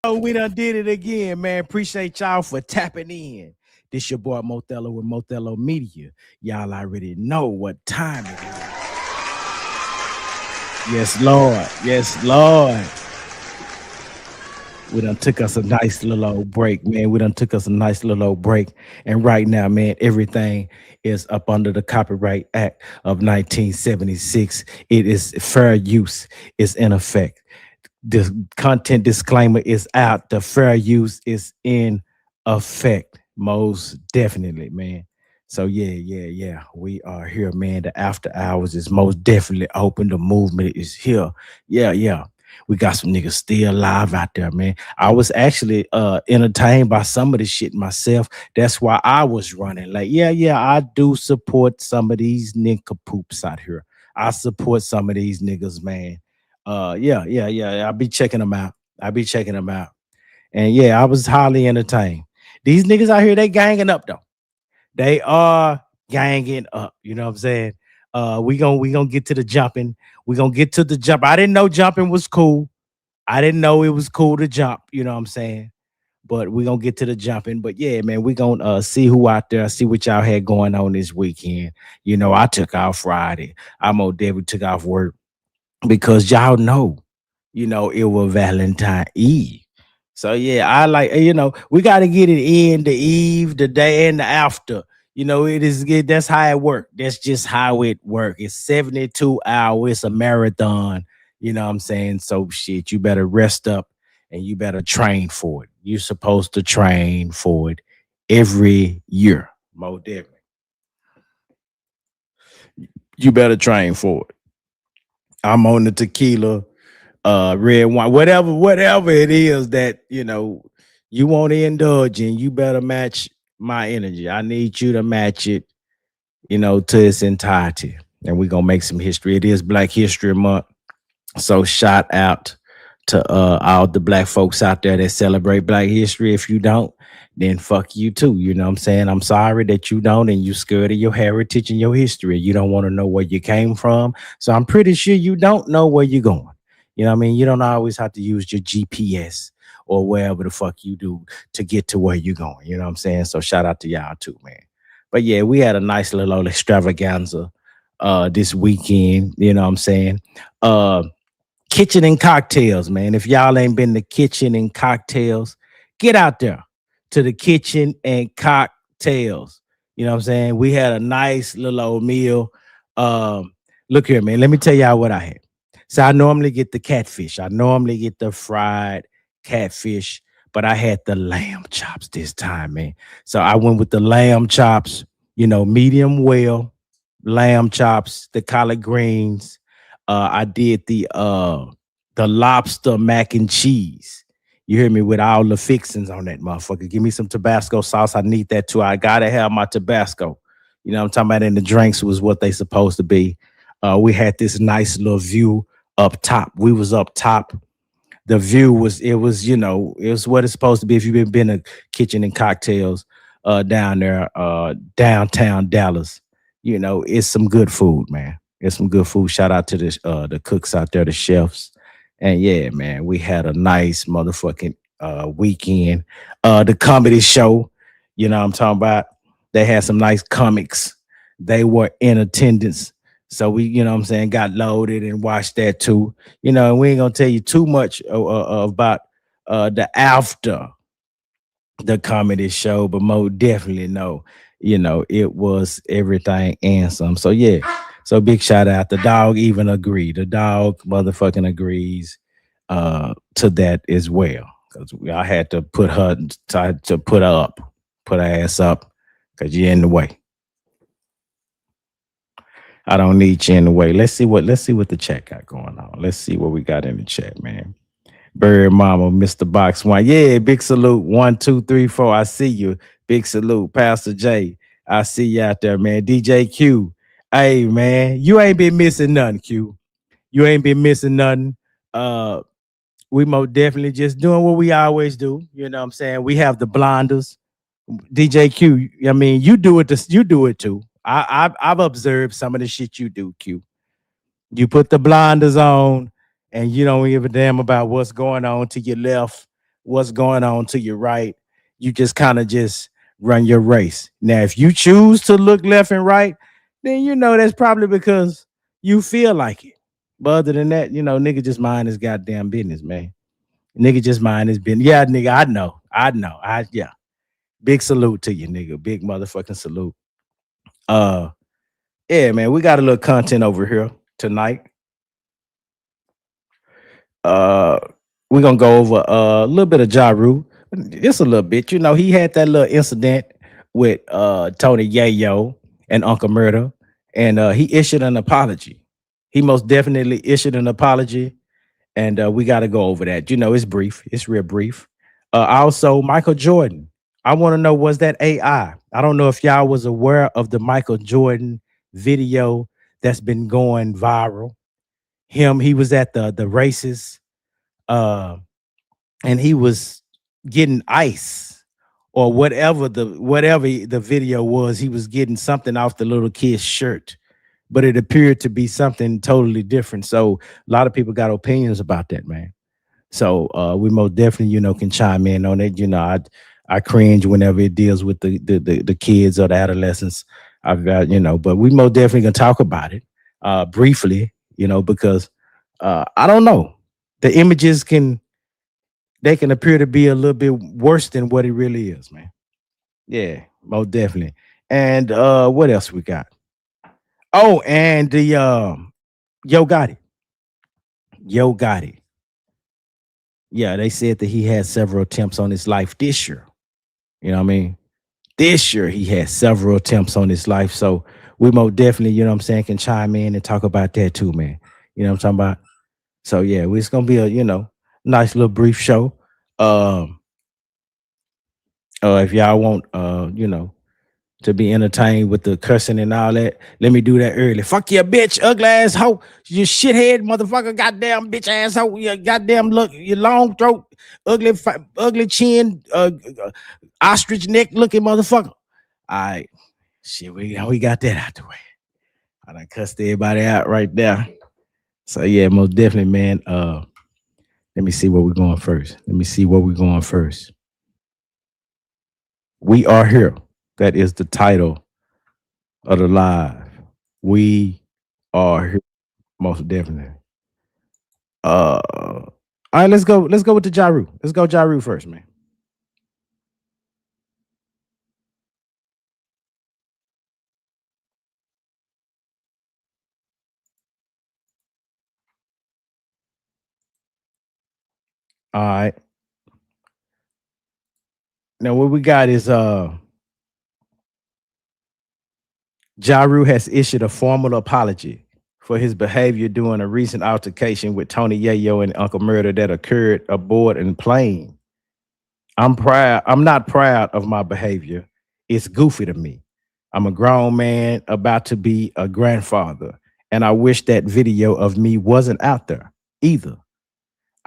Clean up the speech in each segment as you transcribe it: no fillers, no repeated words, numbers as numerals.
Oh, we done did it again, man. Appreciate y'all for tapping in. This your boy Mothello with Mothello Media. Y'all already know what time it is. Yes, Lord. Yes, Lord. We done took us a nice little old break, man. We done took us a nice little old break. And right now, man, everything is up under the Copyright Act of 1976. It is fair use is in effect. The content disclaimer is out. The fair use is in effect. Most definitely, man. So yeah. We are here, man. The after hours is most definitely open. The movement is here. Yeah. We got some niggas still alive out there, man. I was actually entertained by some of this shit myself. That's why I was running. Like, yeah, I do support some of these nincompoops out here. I support some of these niggas, man. Yeah. I'll be checking them out. I'll be checking them out. And yeah, I was highly entertained. These niggas out here, they ganging up though. They are ganging up. You know what I'm saying? We gonna get to the jumping. We gonna get to the jump. I didn't know jumping was cool. I didn't know it was cool to jump. You know what I'm saying? But we gonna get to the jumping. But yeah, man, we gonna see who out there, see what y'all had going on this weekend. You know, I took off Friday. I'm on Debbie took off work because y'all know, it was Valentine Eve. So yeah, I like we got to get it in the eve, the day, and the after. That's how it works. That's just how it works. It's 72 hours. It's a marathon. You know what I'm saying? So shit, you better rest up and you better train for it. You're supposed to train for it every year. Mo Devin. You better train for it. I'm on the tequila, red wine, whatever it is that you want to indulge in. You better match my energy. I need you to match it, to its entirety. And we're gonna make some history. It is Black History Month, so shout out to all the black folks out there that celebrate Black history. If you don't, then fuck you too. You know what I'm saying? I'm sorry that you don't, and you scared of your heritage and your history. You don't want to know where you came from. So I'm pretty sure you don't know where you're going. You know what I mean? You don't always have to use your GPS or wherever the fuck you do to get to where you're going. You know what I'm saying? So shout out to y'all too, man. But yeah, we had a nice little old extravaganza this weekend. You know what I'm saying? Uh Kitchen and cocktails, man. If y'all ain't been to kitchen and cocktails, get out there to the kitchen and cocktails. You know what I'm saying? We had a nice little old meal. Look here, man. Let me tell y'all what I had. So I normally get the catfish. I normally get the fried catfish, but I had the lamb chops this time, man. So I went with the lamb chops, medium well, lamb chops, the collard greens. I did the lobster mac and cheese. You hear me, with all the fixings on that motherfucker. Give me some Tabasco sauce. I need that too. I gotta have my Tabasco. You know what I'm talking about? And the drinks was what they supposed to be. We had this nice little view up top. We was up top. The view was it was what it's supposed to be if you've been to kitchen and cocktails down there, downtown Dallas. It's some good food, man. It's some good food. Shout out to the cooks out there, the chefs. And yeah, man, we had a nice motherfucking weekend. The comedy show, you know what I'm talking about? They had some nice comics. They were in attendance. So we, you know what I'm saying, got loaded and watched that too. And we ain't gonna tell you too much about the after the comedy show, but Mo definitely know, it was everything and some. So yeah, so big shout out. The dog even agreed. The dog motherfucking agrees to that as well. Because I had to put her to put her ass up because you're in the way. I don't need you in the way. Let's see what the chat got going on. Let's see what we got in the chat, man. Bird Mama, Mr. Box One. Yeah, big salute. 1, 2, 3, 4. I see you. Big salute. Pastor J. I see you out there, man. DJ Q. Hey, man, you ain't been missing nothing, Q. You ain't been missing nothing. We most definitely just doing what we always do. You know what I'm saying? We have the blinders. DJ Q, I mean, you do it too. I've observed some of the shit you do, Q. You put the blinders on and you don't give a damn about what's going on to your left what's going on to your right. You just kind of just run your race. Now, if you choose to look left and right, then you know that's probably because you feel like it. But other than that, nigga just mind his goddamn business, man. Nigga just mind his business. Yeah, nigga, I know. I know. Yeah. Big salute to you, nigga. Big motherfucking salute. Uh yeah, man, we got a little content over here tonight. Uh, we're gonna go over a little bit of Ja Rule, just a little bit. He had that little incident with Tony Yayo and Uncle Murder, and he issued an apology. He most definitely issued an apology, and we got to go over that. It's brief. It's real brief. Also, Michael Jordan. I want to know, was that AI? I don't know if y'all was aware of the Michael Jordan video that's been going viral. He was at the races, uh, and he was getting ice or whatever the video was. He was getting something off the little kid's shirt, but it appeared to be something totally different. So a lot of people got opinions about that, man. So we most definitely, can chime in on it. I cringe whenever it deals with the kids or the adolescents. I've got, but we most definitely gonna talk about it briefly, because I don't know. The images can appear to be a little bit worse than what it really is, man. Yeah, most definitely. And what else we got? Oh, and the Yo Gotti. Yo Gotti. Yeah, they said that he had several attempts on his life this year. You know what I mean? This year he had several attempts on his life. So we most definitely, can chime in and talk about that too, man. You know what I'm talking about? So yeah, it's gonna be a, nice little brief show. Um if y'all want to be entertained with the cussing and all that, let me do that early. Fuck your bitch, ugly ass hoe, you shithead motherfucker, goddamn bitch ass hoe, you goddamn look, your long throat, ugly chin, ostrich neck looking motherfucker. All right, shit, we got that out the way. I done cussed everybody out right there. So yeah, most definitely, man. Let me see where we're going first. We are here. That is the title of the live. We are here, most definitely. All right, let's go. Let's go with the Jaru. Let's go Jaru first, man. All right. Now what we got is Jaru has issued a formal apology for his behavior during a recent altercation with Tony Yayo and Uncle Murder that occurred aboard a plane. I'm not proud of my behavior. It's goofy to me. I'm a grown man about to be a grandfather, and I wish that video of me wasn't out there either.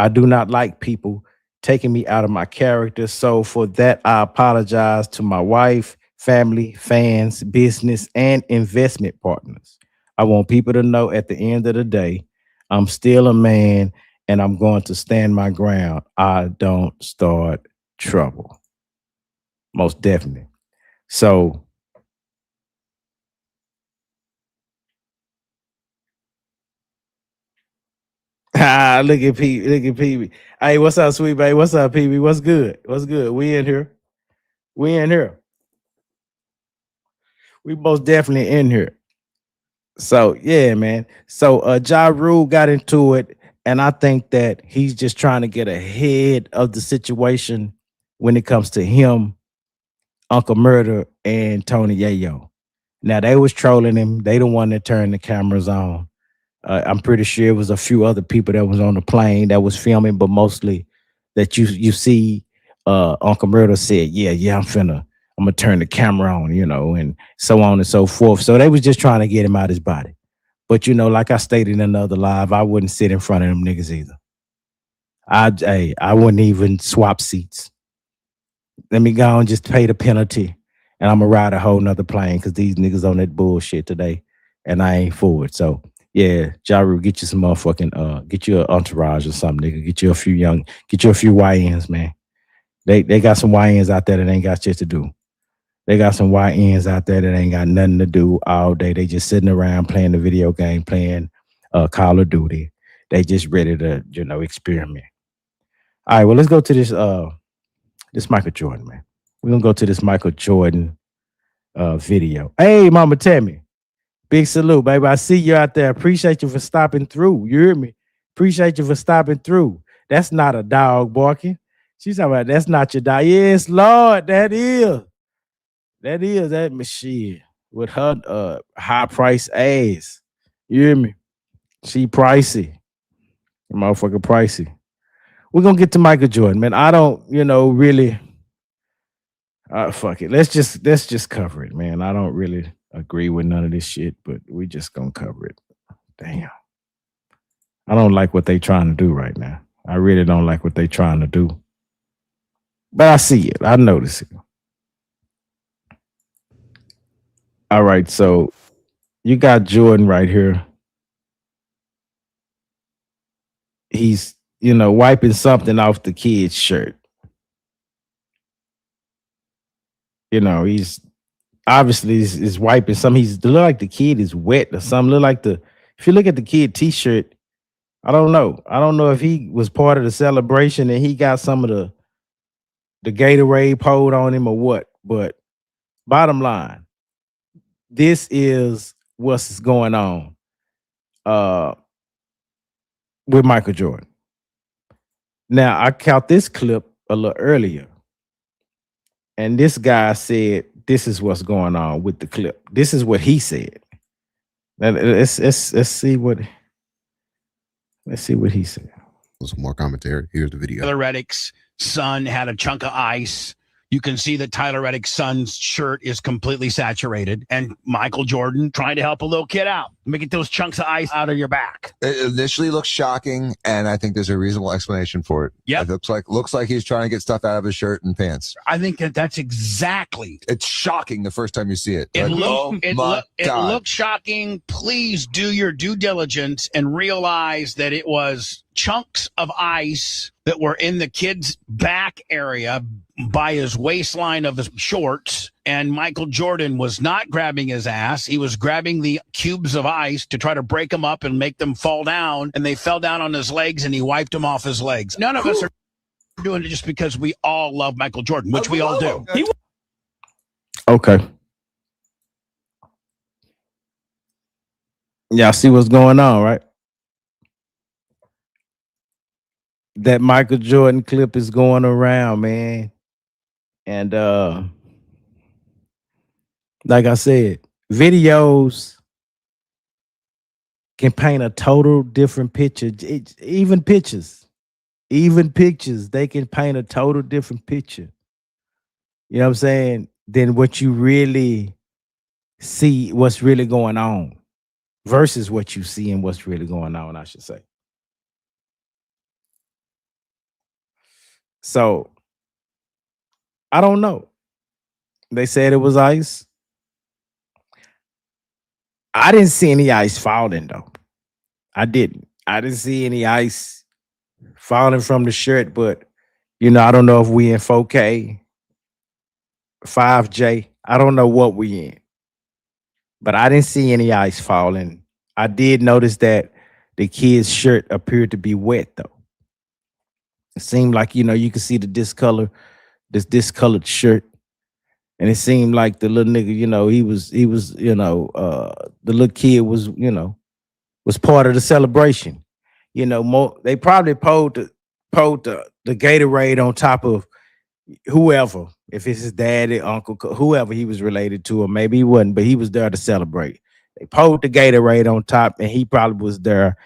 I do not like people taking me out of my character. So for that, I apologize to my wife, family, fans, business, and investment partners. I want people to know at the end of the day, I'm still a man and I'm going to stand my ground. I don't start trouble. Most definitely. So look at P. Look at PB. Hey, what's up, sweet baby? What's up, PB? What's good? What's good? We in here. We in here. We most definitely in here. So yeah, man. So Ja Rule got into it, and I think that he's just trying to get ahead of the situation when it comes to him, Uncle Murder, and Tony Yayo. Now they was trolling him. They the one that turned the cameras on. I'm pretty sure it was a few other people that was on the plane that was filming, but mostly that you see Uncle Murder said, yeah, I'm gonna turn the camera on, and so on and so forth. So they was just trying to get him out his body. But like I stated in another live, I wouldn't sit in front of them niggas either. I wouldn't even swap seats. Let me go and just pay the penalty, and I'm gonna ride a whole nother plane because these niggas on that bullshit today, and I ain't for it. So yeah, Jaru, get you some motherfucking get you an entourage or something, nigga. Get you a few YNs, man. They got some YNs out there that ain't got shit to do. They got some YNs out there that ain't got nothing to do all day. They just sitting around playing the video game, playing Call of Duty. They just ready to, experiment. All right, well, let's go to this Michael Jordan, man. We're gonna go to this Michael Jordan video. Hey, Mama Tammy, big salute, baby. I see you out there. Appreciate you for stopping through. You hear me? Appreciate you for stopping through. That's not a dog barking. She's talking about that's not your dog. Yes, Lord, that is. That machine with her high price ass. You hear me? She pricey. Motherfucker pricey. We're gonna get to Michael Jordan, man. I don't, really. Fuck it. Let's just cover it, man. I don't really agree with none of this shit, but we just gonna cover it. Damn. I don't like what they trying to do right now. I really don't like what they trying to do. But I see it. I notice it. All right, so you got Jordan right here. He's, wiping something off the kid's shirt. He's obviously is wiping something. He's look like the kid is wet or something. Look like if you look at the kid t-shirt, I don't know. I don't know if he was part of the celebration and he got some of the Gatorade poured on him or what. But bottom line, this is what's going on with Michael Jordan. Now, I caught this clip a little earlier. And this guy said, this is what's going on with the clip. This is what he said. Now, let's see what he said. Some more commentary. Here's the video. Tyler Reddick's son had a chunk of ice. You can see that Tyler Reddick's son's shirt is completely saturated, and Michael Jordan trying to help a little kid out, get those chunks of ice out of your back. It initially looks shocking, and I think there's a reasonable explanation for it. Yeah, it looks like he's trying to get stuff out of his shirt and pants. I think that's exactly. It's shocking the first time you see it. It looked shocking. Please do your due diligence and realize that it was chunks of ice that were in the kid's back area by his waistline of his shorts, and Michael Jordan was not grabbing his ass. He was grabbing the cubes of ice to try to break them up and make them fall down, and they fell down on his legs, and he wiped them off his legs. None of us are doing it just because we all love Michael Jordan, which we all do. Okay. Y'all see what's going on, right? That Michael Jordan clip is going around, man. And like I said, videos can paint a total different picture. Even pictures, they can paint a total different picture. You know what I'm saying? Than what you really see, what's really going on, versus what you see and what's really going on, I should say. So I don't know. They said it was ice. I didn't see any ice falling though. I didn't see any ice falling from the shirt, but I don't know if we in 4K, 5J. I don't know what we in. But I didn't see any ice falling. I did notice that the kid's shirt appeared to be wet though. It seemed like, you could see the discolored shirt. And it seemed like the little nigga, he was, the little kid was, was part of the celebration. They probably poured the Gatorade on top of whoever, if it's his daddy, uncle, whoever he was related to, or maybe he wasn't, but he was there to celebrate. They poured the Gatorade on top, and he probably was there,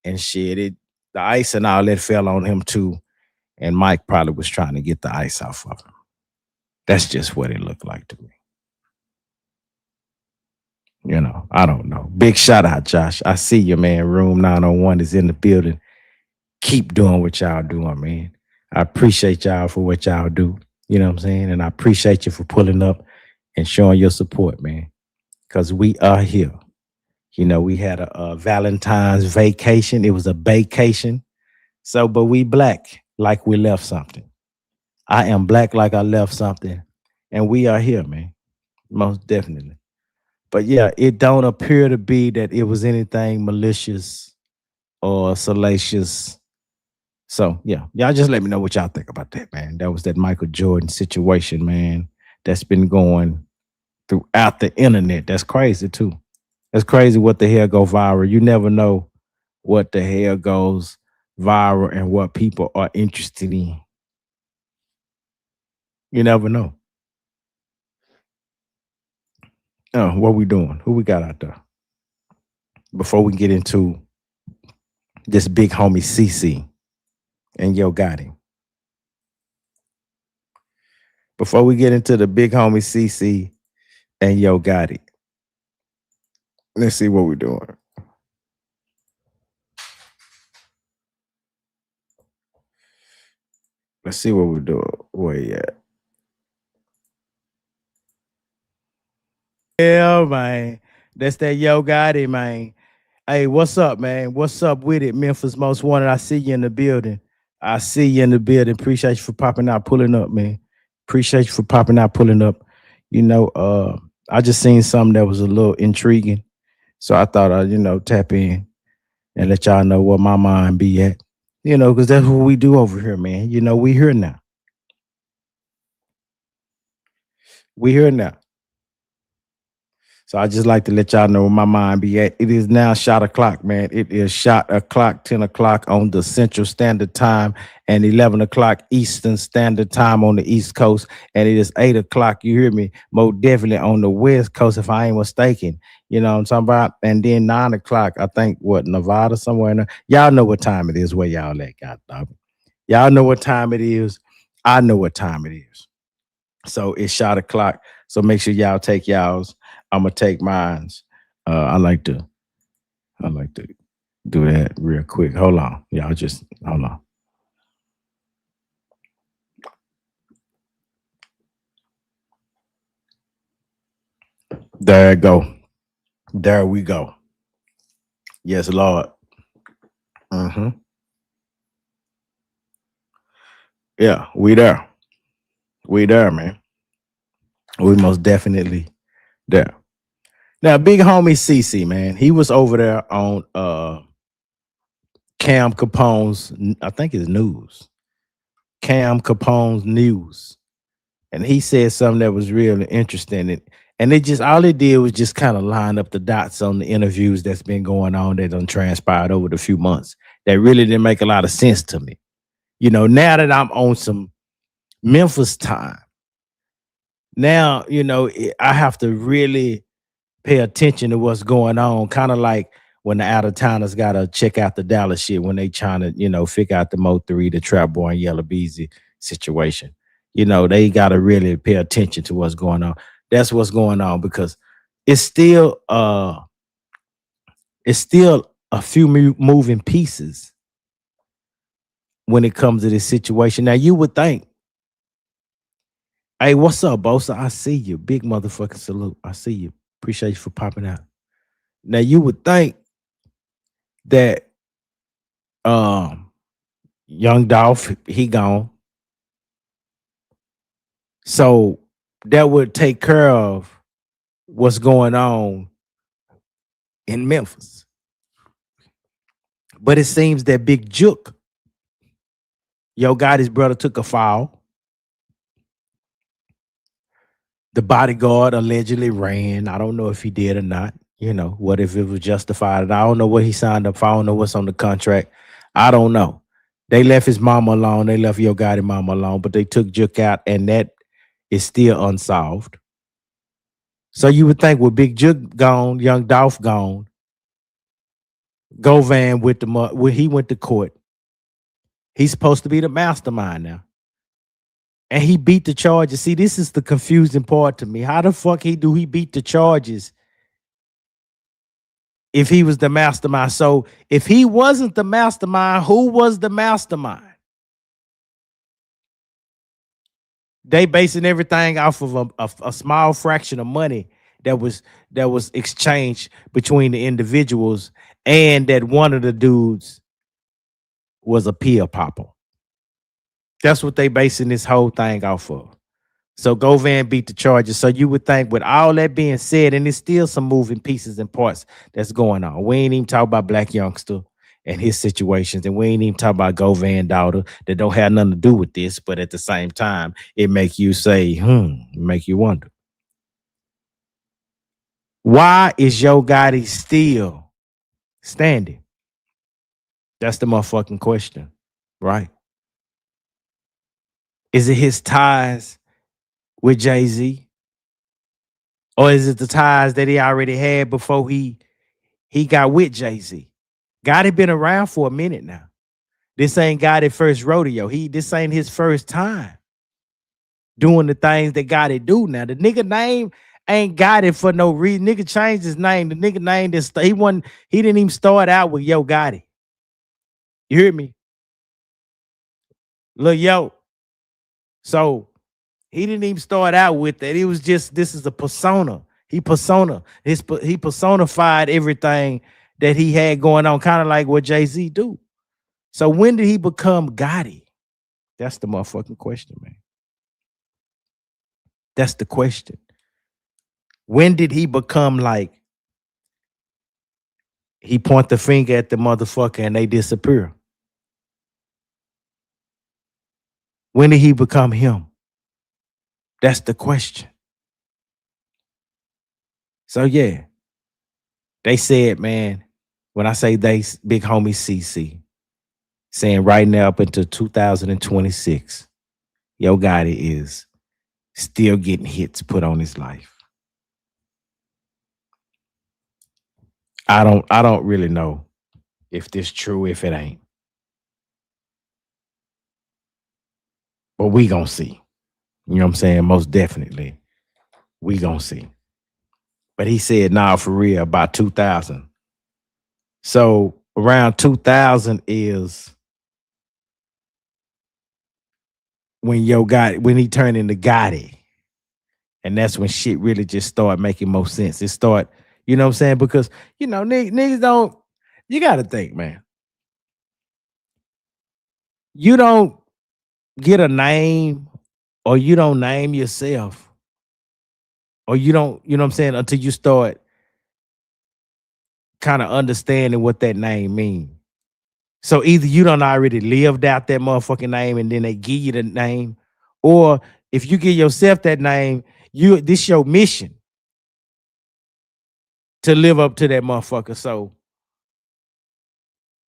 and shit, the ice and all that fell on him too. And Mike probably was trying to get the ice off of him. That's just what it looked like to me. I don't know. Big shout out, Josh. I see you, man. Room 901 is in the building. Keep doing what y'all doing, man. I appreciate y'all for what y'all do. You know what I'm saying? And I appreciate you for pulling up and showing your support, man. Because we are here. We had a Valentine's vacation. It was a vacation. So, but we black, like we left something. I am black like I left something. And we are here, man. Most definitely. But yeah, it don't appear to be that it was anything malicious or salacious. So yeah, y'all just let me know what y'all think about that, man. That was that Michael Jordan situation, man. That's been going throughout the internet. That's crazy too. That's crazy what the hell go viral. You never know what the hell goes viral and what people are interested in. You never know. Oh, what we doing? Who we got out there? Before we get into this big homie CC and Yo Gotti. Before we get into the big homie CC and Yo Gotti, let's see what we're doing. Let's see what we're doing. Where you at? Yeah, man. That's that Yo Gotti, man. Hey, what's up, man? What's up with it, Memphis Most Wanted? I see you in the building. I see you in the building. Appreciate you for popping out, pulling up, man. Appreciate you for popping out, pulling up. You know, I just seen something that was a little intriguing. So I thought I'd, tap in and let y'all know where my mind be at. Because that's what we do over here, man. We here now. We here now. So I just like to let y'all know where my mind be at. It is now shot o'clock, man. It is shot o'clock, 10 o'clock on the Central Standard Time and 11 o'clock Eastern Standard Time on the East Coast. And it is 8 o'clock, you hear me, more definitely on the West Coast, if I ain't mistaken. You know what I'm talking about? And then 9 o'clock, I think, Nevada, somewhere in there. Y'all know what time it is, where y'all at, goddamn. Y'all know what time it is. I know what time it is. So it's shot o'clock. So make sure y'all take y'all's. I'm gonna take mines. I like to do that real quick. Hold on, y'all. Just hold on. There it go. There we go. Yes, Lord. Mm-hmm. Yeah, we there. We there, man. We most definitely there. Now, big homie CC, man, he was over there on Cam Capone's, I think it's news. Cam Capone's news. And he said something that was really interesting. And it just, all it did was just kind of line up the dots on the interviews that's been going on that done transpired over the few months. That really didn't make a lot of sense to me. Now that I'm on some Memphis time, now, I have to really pay attention to what's going on. Kind of like when the out-of-towners got to check out the Dallas shit when they trying to, figure out the Mo3, the Trap Boy, and Yellow Beezy situation. They got to really pay attention to what's going on. That's what's going on, because it's still a few moving pieces when it comes to this situation. Now, you would think, hey, what's up, Bosa? I see you. Big motherfucking salute. I see you. Appreciate you for popping out. Now, you would think that Young Dolph, he gone. So that would take care of what's going on in Memphis. But it seems that Big Jook, Yo Gotti's brother, took a fall. The bodyguard allegedly ran. I don't know if he did or not. What if it was justified? I don't know what he signed up for. I don't know what's on the contract. I don't know. They left his mama alone. They left Yo Gotti mama alone, but they took Jook out, and that is still unsolved. So you would think with Big Jook gone, Young Dolph gone, Govan he went to court. He's supposed to be the mastermind now. And he beat the charges. See, this is the confusing part to me. How the fuck he beat the charges if he was the mastermind? So if he wasn't the mastermind, who was the mastermind? They basing everything off of a small fraction of money that was exchanged between the individuals, and that one of the dudes was a pill popper. That's what they basing this whole thing off of. So Govan beat the Chargers. So you would think, with all that being said, and there's still some moving pieces and parts that's going on. We ain't even talk about Black Youngster and his situations, and we ain't even talk about Govan daughter that don't have nothing to do with this. But at the same time, it make you say, make you wonder, why is Yo Gotti still standing? That's the motherfucking question, right? Is it his ties with Jay-Z? Or is it the ties that he already had before he got with Jay-Z? Gotti been around for a minute now. This ain't Gotti first rodeo. This ain't his first time doing the things that Gotti do now. The nigga name ain't Gotti for no reason. Nigga changed his name. The nigga name this he didn't even start out with Yo Gotti. You hear me? Lil Yo. So he didn't even start out with that. It was just, this is a persona. He personified everything that he had going on, kind of like what Jay-Z do. So when did he become Gotti? That's the motherfucking question, man. That's the question. When did he become like, he point the finger at the motherfucker and they disappear? When did he become him? That's the question. So yeah, they said, man, when I say they, big homie CC, saying right now up until 2026, Yo Gotti is still getting hits put on his life. I don't really know if this true, if it ain't. But we gonna see. You know what I'm saying? Most definitely. We gonna see. But he said, nah, for real, about 2000. So around 2000 is when he turned into Gotti. And that's when shit really just started making more sense. It start, you know what I'm saying? Because, niggas don't, you got to think, man. You don't get a name, or you don't name yourself, or you don't, you know what I'm saying, until you start kind of understanding what that name means. So either you don't already lived out that motherfucking name and then they give you the name, or if you give yourself that name, this your mission to live up to that motherfucker. So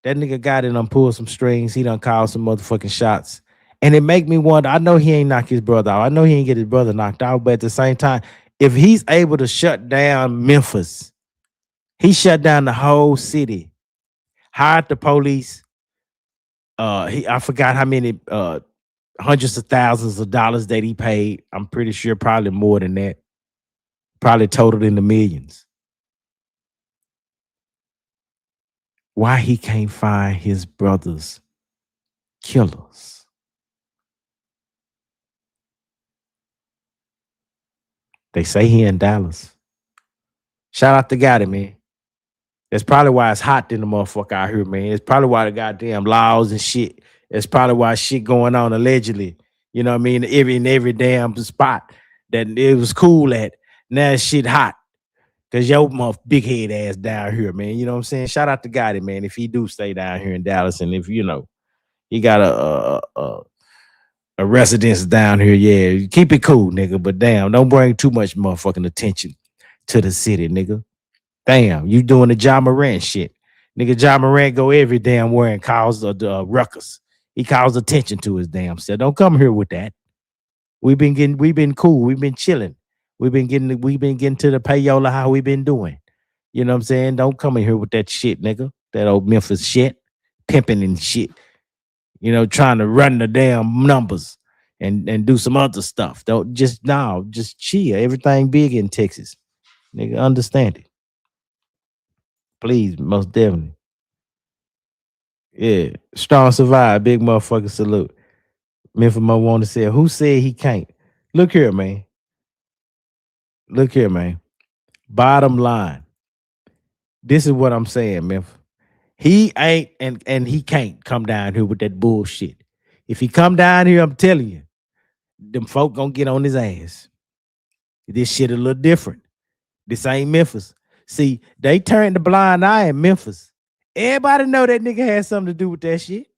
that nigga got it, pulled some strings. He done called some motherfucking shots. And it make me wonder, I know he ain't knock his brother out. I know he ain't get his brother knocked out, but at the same time, if he's able to shut down Memphis, he shut down the whole city, hired the police. I forgot how many hundreds of thousands of dollars that he paid. I'm pretty sure probably more than that. Probably totaled in the millions. Why he can't find his brother's killers? They say he in Dallas. Shout out to Gotti, man. That's probably why it's hot in the motherfucker out here, man. It's probably why the goddamn laws and shit. It's probably why shit going on allegedly. You know what I mean? In every damn spot that it was cool at. Now shit hot. Cause your big head ass down here, man. You know what I'm saying? Shout out to Gotti, man. If he do stay down here in Dallas, and if he got a residence down here, yeah, keep it cool, nigga. But damn, don't bring too much motherfucking attention to the city, nigga. Damn, you doing the Ja Morant shit. Nigga, Ja Morant go every damn where and cause the ruckus. He calls attention to his damn self. Don't come here with that. We've been cool. We've been chilling. We've been getting to the payola how we been doing. You know what I'm saying? Don't come in here with that shit, nigga. That old Memphis shit. Pimping and shit. Trying to run the damn numbers and do some other stuff. Just chill. Everything big in Texas. Nigga, understand it. Please, most definitely. Yeah. Strong survive. Big motherfucker salute. Memphis want to say, who said he can't? Look here, man. Bottom line. This is what I'm saying, Memphis. He ain't and he can't come down here with that bullshit. If he come down here, I'm telling you, them folk gonna get on his ass. This shit a little different. This ain't Memphis. See, they turned the blind eye in Memphis. Everybody know that nigga had something to do with that shit.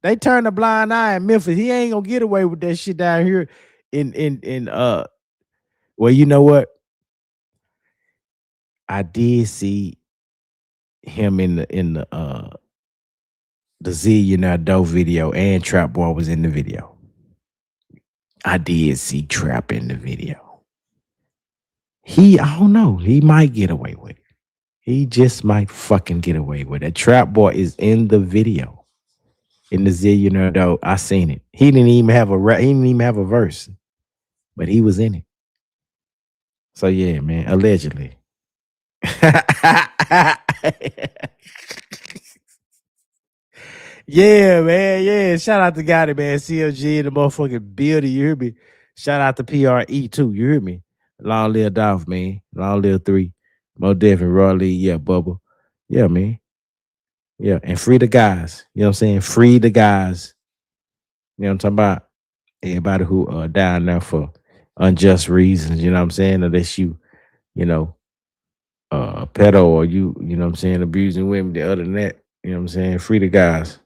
They turned the blind eye in Memphis. He ain't gonna get away with that shit down here in well, you know what? I did see him in the Zillionaire Doe video, and Trap Boy was in the video. I did see Trap in the video. I don't know. He might get away with it. He just might fucking get away with it. Trap Boy is in the video. In the Zillionaire Doe, I seen it. He didn't even have a verse, but he was in it. So yeah, man, allegedly. Yeah, man. Yeah. Shout out to Gotti, man. CLG in the motherfucking building. You hear me? Shout out to PRE too. You hear me? Long live Dolph, man. Long live 3. Mo Def and Raw Lee. Yeah, Bubba. Yeah, man. Yeah. And free the guys. You know what I'm saying? Free the guys. You know what I'm talking about? Everybody who are down there for unjust reasons. You know what I'm saying? Unless you know, pedo, or you know what I'm saying, abusing women. The other than that, you know what I'm saying? Free the guys.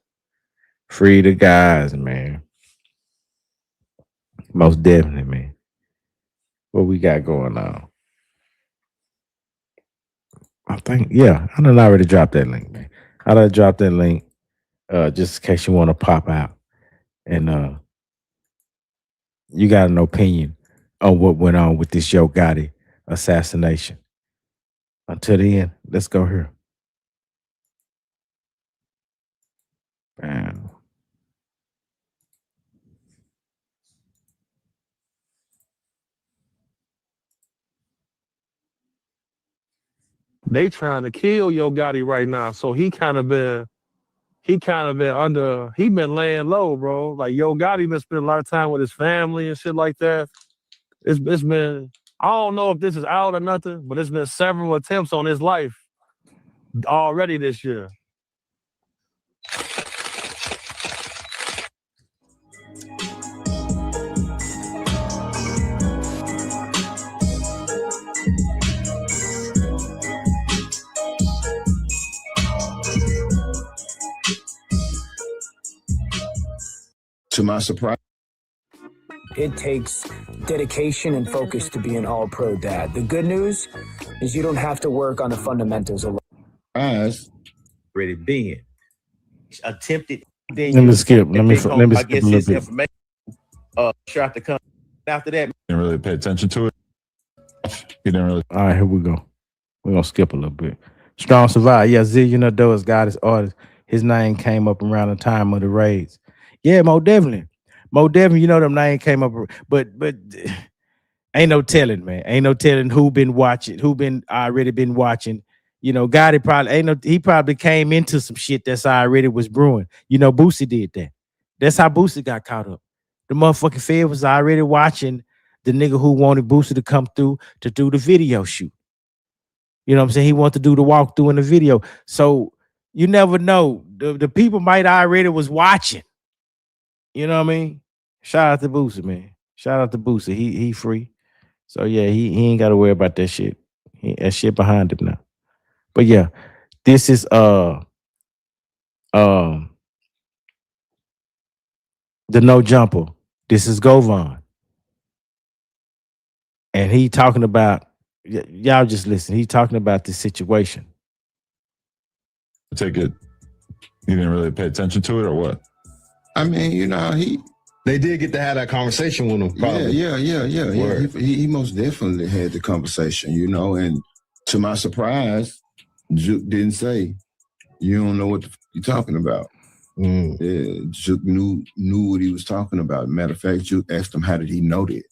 Free the guys, man. Most definitely, man. What we got going on? I think, yeah, I done already dropped that link, man. I done dropped that link just in case you want to pop out. And you got an opinion on what went on with this Yo Gotti assassination. Until the end, let's go here. Man. They trying to kill Yo Gotti right now, so he been laying low, bro. Like Yo Gotti been spending a lot of time with his family and shit like that. It's been, I don't know if this is out or nothing, but it's been several attempts on his life already this year. To my surprise, it takes dedication and focus to be an all-pro dad. The good news is you don't have to work on the fundamentals alone. Already been attempted. Let me skip. Let me skip a little bit. Information. Shot to come after that. didn't really pay attention to it. He didn't really. All right, here we go. We're gonna skip a little bit. Strong survive. Yeah, Zillionaire Doe is God, his artist. His name came up around the time of the raids. Yeah, Mo definitely. You know them name came up, but ain't no telling, man. Ain't no telling who been already been watching. You know, Gotti he probably came into some shit that's already was brewing. You know, Boosie did that. That's how Boosie got caught up. The motherfucking Fed was already watching the nigga who wanted Boosie to come through to do the video shoot. You know what I'm saying? He wanted to do the walkthrough in the video. So you never know. The people might already was watching. You know what I mean? Shout out to Boosie, man. Shout out to Boosie. He free. So yeah, he ain't got to worry about that shit. That shit behind him now. But yeah, this is the No Jumper. This is Govan. And he talking about, y'all just listen. He talking about this situation. I take it. He didn't really pay attention to it, or what? I mean, you know, they did get to have that conversation with him. Probably. Yeah. He most definitely had the conversation, you know, and to my surprise, Juke didn't say, you don't know what you're talking about. Yeah, Juke knew what he was talking about. Matter of fact, Juke asked him, how did he know that?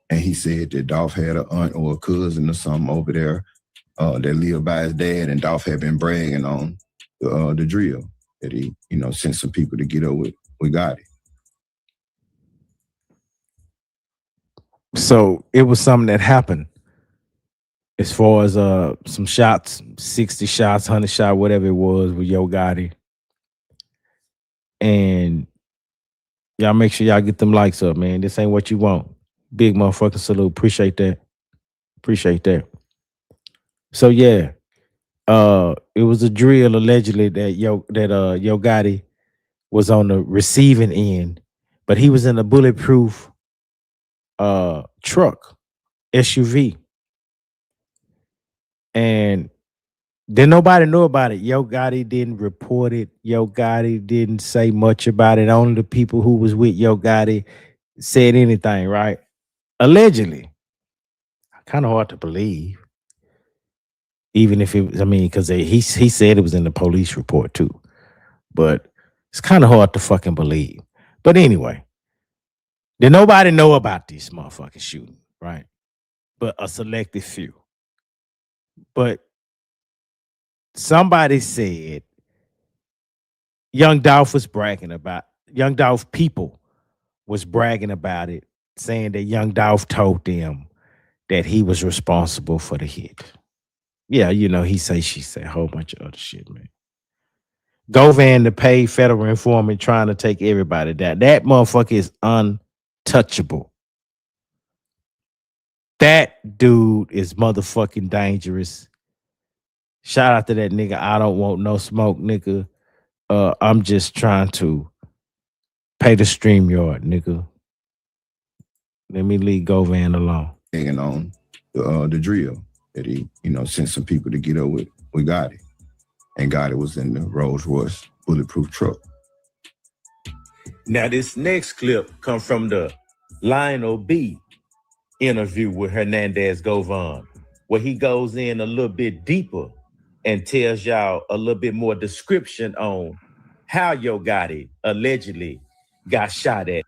And he said that Dolph had an aunt or a cousin or something over there that lived by his dad, and Dolph had been bragging on the drill that he, you know, sent some people to get up with Gotti. So it was something that happened as far as some shots, 60 shots, 100 shots, whatever it was with Yo Gotti. And Y'all make sure y'all get them likes up, man. This ain't what you want. Big motherfucking salute. Appreciate that. Appreciate that. So yeah, it was a drill allegedly that Yo Gotti was on the receiving end, but he was in a bulletproof truck, SUV. And then nobody knew about it. Yo Gotti didn't report it. Yo Gotti didn't say much about it. Only the people who was with Yo Gotti said anything, right? Allegedly. Kind of hard to believe. Even if it was, I mean, because he said it was in the police report too. But it's kind of hard to fucking believe. But anyway, did nobody know about this motherfucking shooting, right? But a selected few. But somebody said Young Dolph people was bragging about it, saying that Young Dolph told them that he was responsible for the hit. Yeah, you know, he say, she said, a whole bunch of other shit, man. Govan, the paid federal informant, trying to take everybody down. That motherfucker is untouchable. That dude is motherfucking dangerous. Shout out to that nigga. I don't want no smoke, nigga. I'm just trying to pay the StreamYard, nigga. Let me leave Govan alone. Hanging on the drill that he, sent some people to get up with Gotti. And Gotti was in the Rolls Royce bulletproof truck. Now, this next clip comes from the Lionel B interview with Hernandez Govan, where he goes in a little bit deeper and tells y'all a little bit more description on how Yo Gotti allegedly got shot at.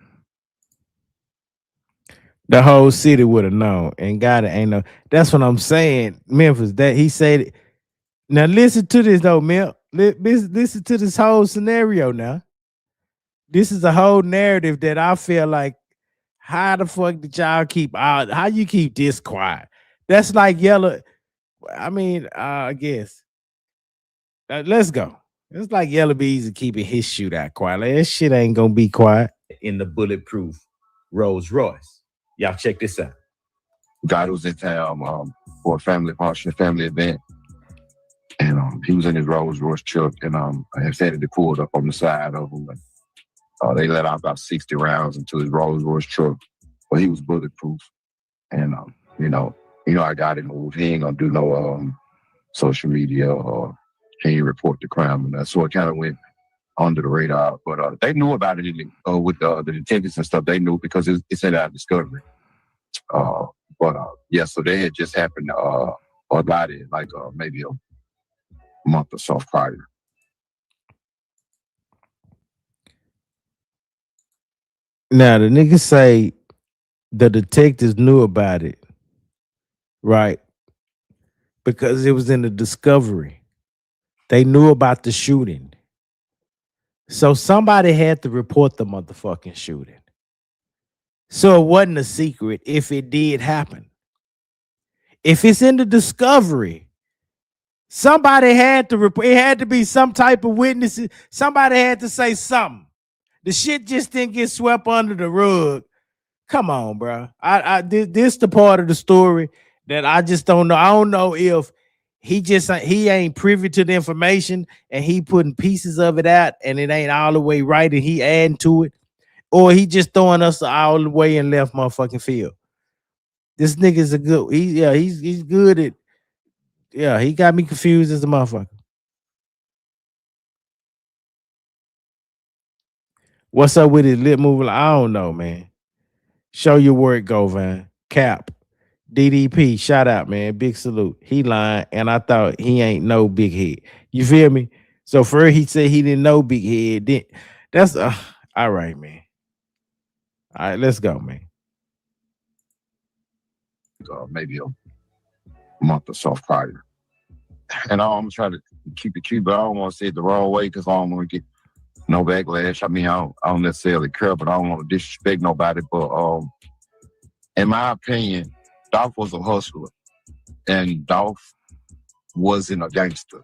The whole city would have known, and Gotti ain't know. That's what I'm saying, Memphis. That he said. Now listen to this though, Mel. Listen to this whole scenario now. This is a whole narrative that I feel like, how the fuck did y'all keep out? How you keep this quiet? That's like Yellow. I mean, I guess. Let's go. It's like Yellow Bees and keeping his shootout quiet. Like, that shit ain't gonna be quiet. In the bulletproof Rolls Royce. Y'all check this out. Gotti was in town for a family function, family event. And he was in his Rolls Royce truck, and I said they pulled up on the side of him. And, they let out about 60 rounds into his Rolls Royce truck, but he was bulletproof. And I got it. He ain't gonna do no social media or he ain't report the crime, and so it kind of went under the radar. But they knew about it with the detectives and stuff. They knew because it's in our discovery. So they had just happened about it like maybe a month or so prior. Now the niggas say the detectives knew about it, right? Because it was in the discovery. They knew about the shooting. So somebody had to report the motherfucking shooting. So it wasn't a secret if it did happen. If it's in the discovery, somebody had to report. It had to be some type of witnesses. Somebody had to say something. The shit just didn't get swept under the rug. Come on, bro. This the part of the story that I just don't know. I don't know if he ain't privy to the information and he putting pieces of it out and it ain't all the way right and he adding to it, or he just throwing us all the way in left motherfucking field. This nigga's he's good at, he got me confused as a motherfucker. What's up with his lip moving? I don't know, man. Show your work, Govan. Cap. DDP, shout out, man. Big salute. He lying, and I thought he ain't no big head. You feel me? So first he said he didn't know big head. Then that's all right, man. All right, let's go, man. Maybe a month or so prior. And I'm trying to keep it cute, but I don't want to say it the wrong way because I don't want to get no backlash. I mean, I don't necessarily care, but I don't want to disrespect nobody. But in my opinion, Dolph was a hustler, and Dolph wasn't a gangster.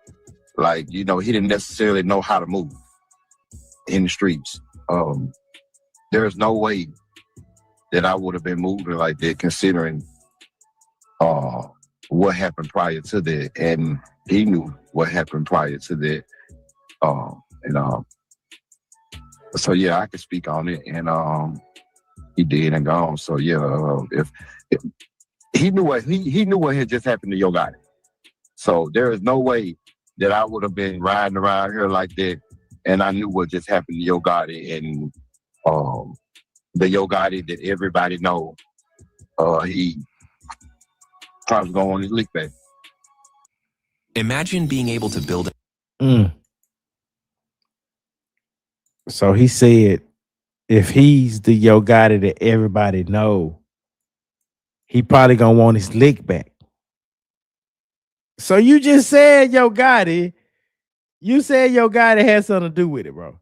Like, he didn't necessarily know how to move in the streets. there's no way that I would have been moving like that, considering what happened prior to that, and he knew what happened prior to that. So yeah, I could speak on it, and he did and gone. So yeah, if he knew what he knew what had just happened to Yo Gotti. So there is no way that I would have been riding around here like that, and I knew what just happened to Yo Gotti, and the Yo Gotti that everybody know. He probably going on his lick back. Imagine being able to build. So he said, if he's the Yo Gotti that everybody know, he probably gonna want his lick back. So you just said Yo Gotti. You said Yo Gotti had something to do with it, bro.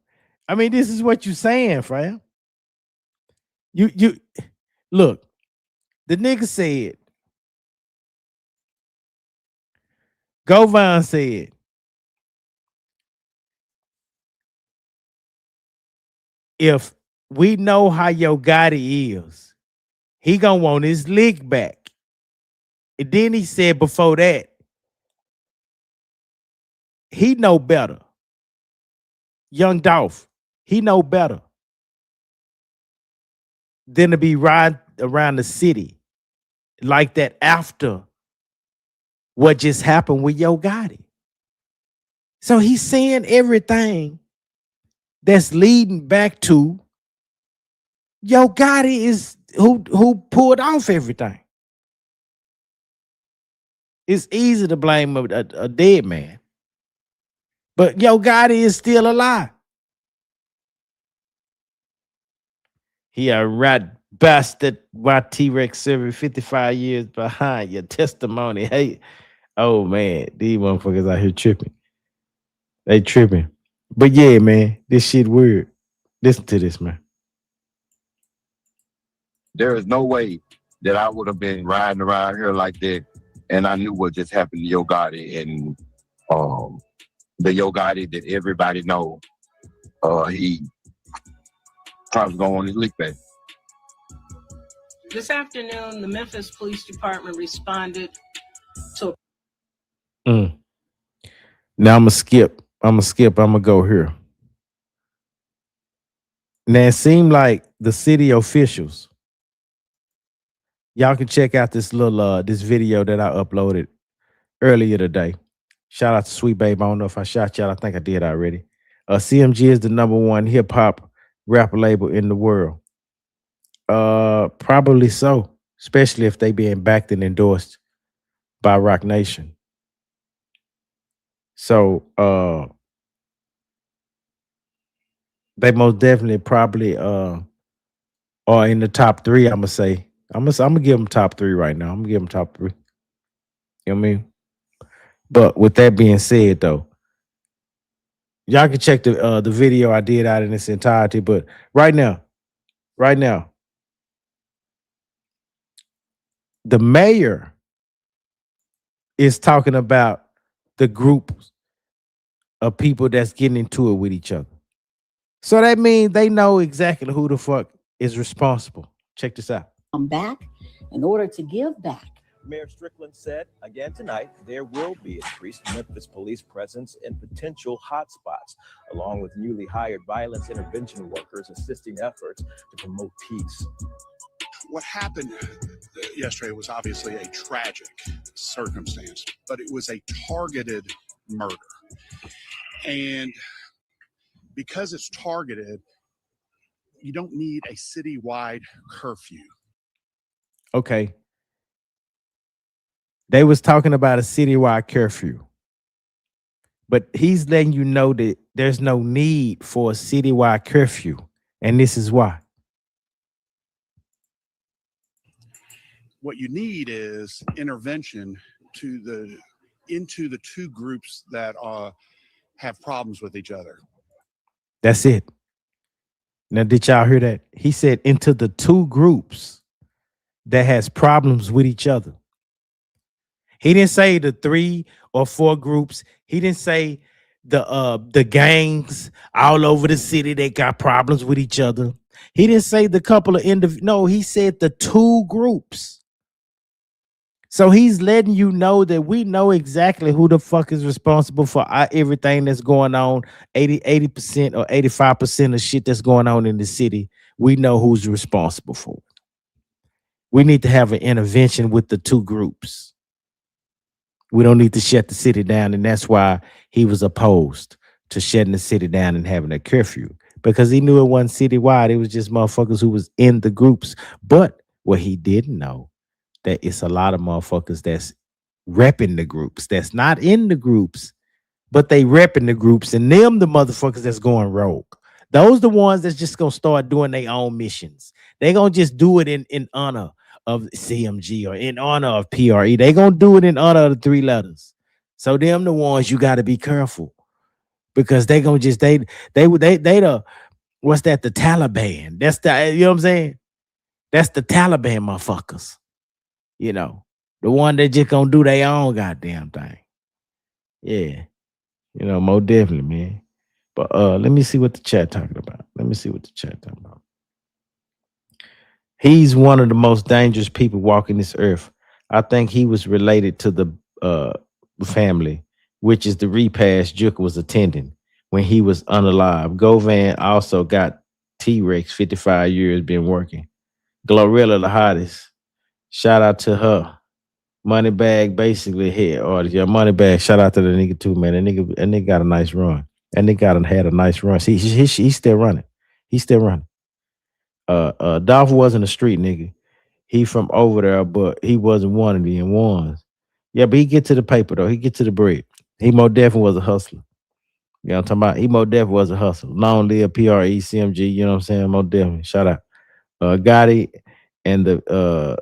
I mean, this is what you saying, fam. You look. The nigga said. Govan said. If we know how Yo Gotti is, he gonna want his lick back. And then he said before that, he know better. Young Dolph, he know better than to be riding around the city like that after what just happened with Yo Gotti. So he's saying everything that's leading back to Yo Gotti is who pulled off everything. It's easy to blame a dead man. But Yo Gotti is still alive. He a rat bastard. Why T-Rex serving 55 years behind your testimony? Hey, oh man, these motherfuckers out here tripping. They tripping. But yeah, man, this shit weird. Listen to this, man. There is no way that I would have been riding around here like that, and I knew what just happened to Yo Gotti, and the Yo Gotti that everybody know. He probably going on his lick back. This afternoon, the Memphis Police Department responded to. Now I'm gonna skip. I'm gonna go here. Now it seemed like the city officials. Y'all can check out this little this video that I uploaded earlier today. Shout out to Sweet Babe. I don't know if I shot y'all. I think I did already. CMG is the #1 hip hop rap label in the world. Probably so, especially if they being backed and endorsed by Rock Nation. So they most definitely probably are in the top 3. I'm gonna say. I'm gonna give them top 3 right now. I'm gonna give them top 3. You know what I mean? But with that being said, though, y'all can check the video I did out in its entirety. But right now, the mayor is talking about the groups of people that's getting into it with each other. So that means they know exactly who the fuck is responsible. Check this out. Come back in order to give back. Mayor Strickland said again tonight there will be increased Memphis police presence in potential hotspots, along with newly hired violence intervention workers assisting efforts to promote peace. What happened yesterday was obviously a tragic circumstance, but it was a targeted murder. And because it's targeted, you don't need a citywide curfew. Okay. They was talking about a citywide curfew. But he's letting you know that there's no need for a citywide curfew. And this is why. What you need is intervention into the two groups that have problems with each other. That's it. Now, did y'all hear that? He said into the two groups that has problems with each other. He didn't say the 3 or 4 groups. He didn't say the gangs all over the city. They got problems with each other. He didn't say the couple of no, he said the two groups. So he's letting you know that we know exactly who the fuck is responsible for everything that's going on. 80% or 85% of shit that's going on in the city. We know who's responsible for it. We need to have an intervention with the two groups. We don't need to shut the city down. And that's why he was opposed to shutting the city down and having a curfew, because he knew it wasn't citywide. It was just motherfuckers who was in the groups. But what he didn't know, that it's a lot of motherfuckers that's repping the groups, that's not in the groups, but they repping the groups, and them the motherfuckers that's going rogue. Those the ones that's just gonna start doing their own missions. They gonna just do it in honor of CMG or in honor of PRE. They gonna do it in honor of the three letters. So them the ones you got to be careful, because they gonna just they the what's that, the Taliban. That's the, you know what I'm saying? That's the Taliban motherfuckers. You know, the one that just gonna do their own goddamn thing. Yeah. You know, more definitely, man. But let me see what the chat talking about. He's one of the most dangerous people walking this earth. I think he was related to the family, which is the repast Juke was attending when he was unalive. Govan also got T-Rex, 55 years, been working. Glorilla, the hottest. Shout out to her. Moneybag basically hit artist. Yeah, Moneybag. Shout out to the nigga too, man. That nigga got a nice run. And they had a nice run. He's still running. He's still running. Dolph wasn't a street nigga. He from over there, but he wasn't one of the ones. Yeah, but he get to the paper though. He get to the bread. He more definitely was a hustler. You know what I'm talking about? He more definitely was a hustler. Long live PRE, CMG, you know what I'm saying? More definitely. Shout out. Gotti and the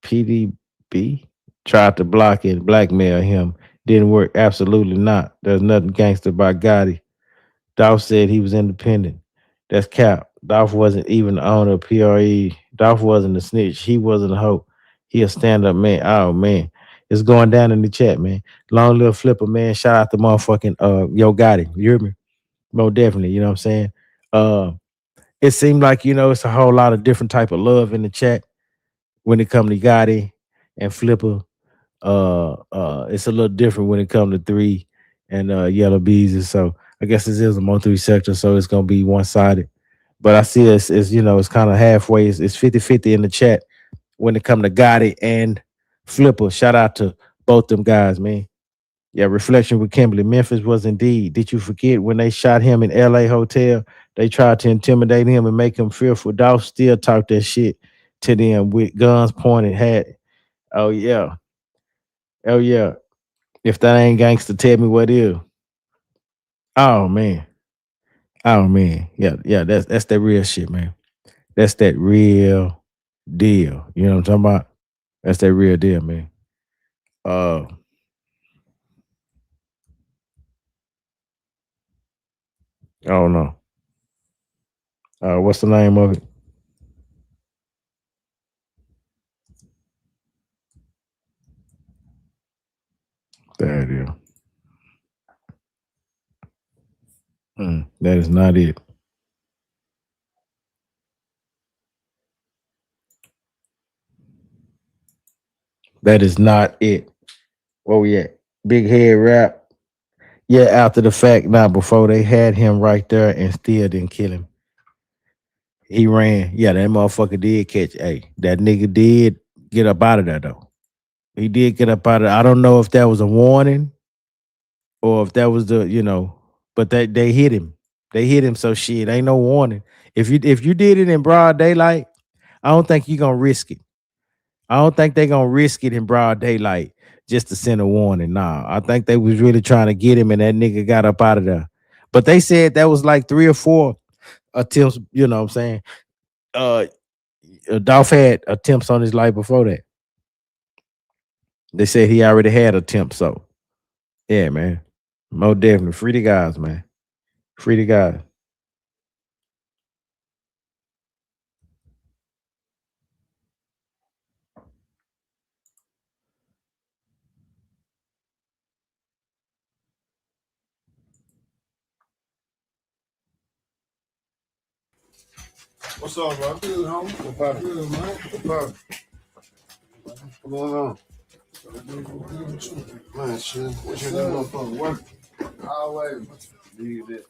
PDB tried to block and blackmail him. Didn't work. Absolutely not. There's nothing gangster about Gotti. Dolph said he was independent. That's cap. Dolph wasn't even the owner of PRE. Dolph wasn't a snitch. He wasn't a hoe. He a stand-up man. Oh man. It's going down in the chat, man. Long little flipper, man. Shout out to motherfucking Yo Gotti. You hear me? More definitely, you know what I'm saying? It seemed like, you know, it's a whole lot of different type of love in the chat when it comes to Gotti and Flipper. It's a little different when it comes to 3 and Yellow Bees. And so I guess this is a more 3 sector, so it's gonna be one-sided. But I see it's you know, it's kind of halfway. It's 50-50 in the chat when it comes to Gotti and Flipper. Shout out to both them guys, man. Yeah, reflection with Kimberly. Memphis was indeed. Did you forget when they shot him in LA hotel? They tried to intimidate him and make him fearful. Dolph still talked that shit to them with guns pointed. Oh yeah. Oh yeah. If that ain't gangster, tell me what is. Oh man. Oh man. Yeah, that's that real shit, man. That's that real deal. You know what I'm talking about? That's that real deal, man. I don't know. What's the name of it? There it is. That is not it. That is not it. Where we at? Big head rap. Yeah, after the fact, not before they had him right there and still didn't kill him. He ran. Yeah, that motherfucker did catch. Hey, that nigga did get up out of there though. He did get up out of there. I don't know if that was a warning or if that was the, you know, but they hit him. They hit him, so shit, ain't no warning. If you did it in broad daylight, I don't think you're gonna risk it. I don't think they're gonna risk it in broad daylight just to send a warning. Nah, I think they was really trying to get him, and that nigga got up out of there. But they said that was like 3 or 4 attempts. You know what I'm saying? Dolph had attempts on his life before that. They said he already had attempts. So yeah, man, most definitely free the guys, man. Free the guys. What's up, bro? Good, homie. What's up? Good, man. What's up? What's going on? Man, shit. What you doing for work? Always. Need it.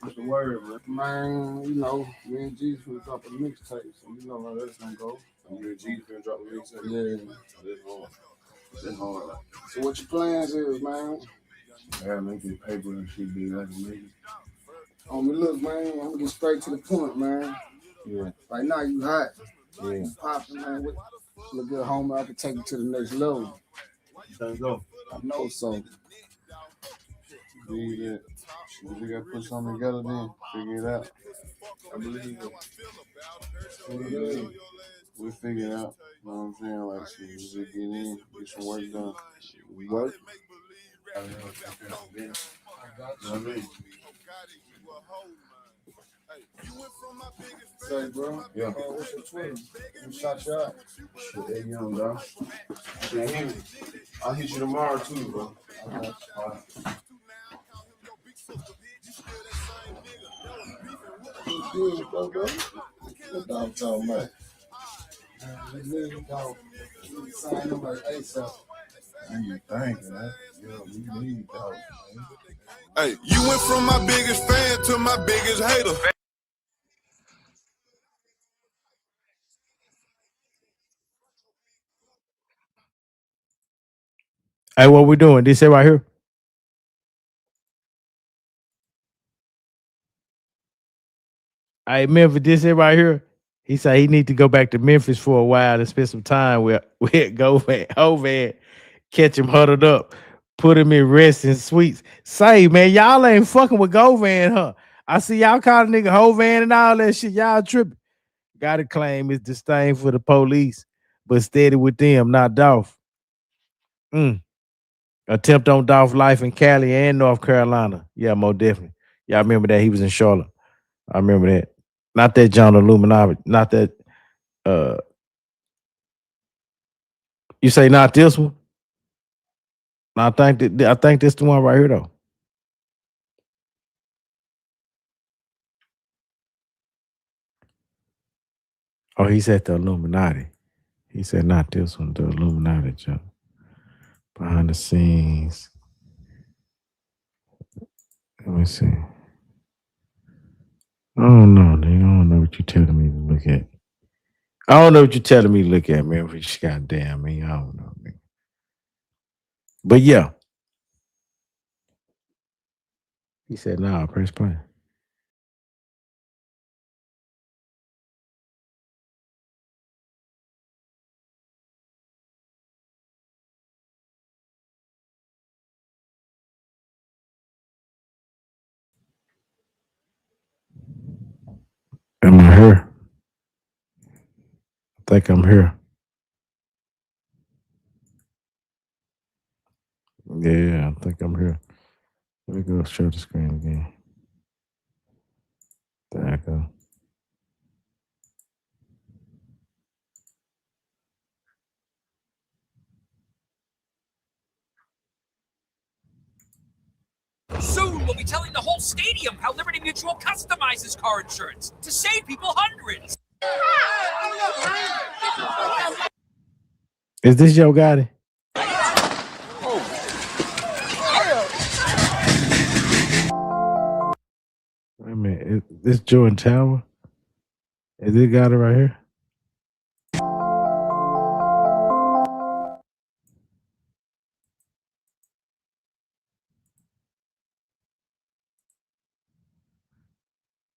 What's the word, man? Man, you know, me and G's finna drop a mixtape, so you know how that's gonna go. You and G's finna drop a mixtape? Yeah. That's hard. That's hard. So what your plans is, man? I gotta make this paper and shit be like a nigga. Oh, me, look, man, I'm gonna get straight to the point, man. Yeah. Right now, you hot. Yeah. You popping, man. Look good, homie. I can take you to the next level. Let's go. I know so. Believe it. We gotta put something together then. Figure it out. I believe it. We'll figure it out. You know what I'm saying? Like, shit, we just get in, get some work done. We work. I don't know what I mean? Say, bro. Yeah. What's your Twitter? Who shot you out? Shit, they young, dog. I'll hit you tomorrow, too, bro. Okay. All right. Good, bro. What dog talking about? This nigga dog. Sign him like ASAP. You think, man? Yeah, we need dog. Hey, you went from my biggest fan to my biggest hater. Hey, what we doing? This it right here? Hey, Memphis, this it right here? He said he need to go back to Memphis for a while and spend some time with Govan, catch him huddled up, put him in rest and sweets. Say, man, y'all ain't fucking with Govan, huh? I see y'all calling nigga Hovan and all that shit. Y'all tripping. Gotta claim his disdain for the police, but steady with them, not Dolph. Attempt on Dolph life in Cali and North Carolina. Yeah, most definitely. Y'all remember that? He was in Charlotte. I remember that. Not that John Illuminati. Not that. You say not this one? I think this the one right here though. Oh, he said the Illuminati. He said not this one, the Illuminati joke. Behind the scenes. Let me see. I don't know, nigga. I don't know what you're telling me to look at. I don't know what you're telling me to look at, man. Which goddamn me, I don't know, man. But yeah. He said, nah, press play. Am I here? I think I'm here. Yeah, I think I'm here. Let me go share the screen again. There I go. Soon we'll be telling the whole stadium how Liberty Mutual customizes car insurance to save people hundreds. Is this your Gotti? Wait a minute. Is this Jordan Tower? Is it Gotti right here?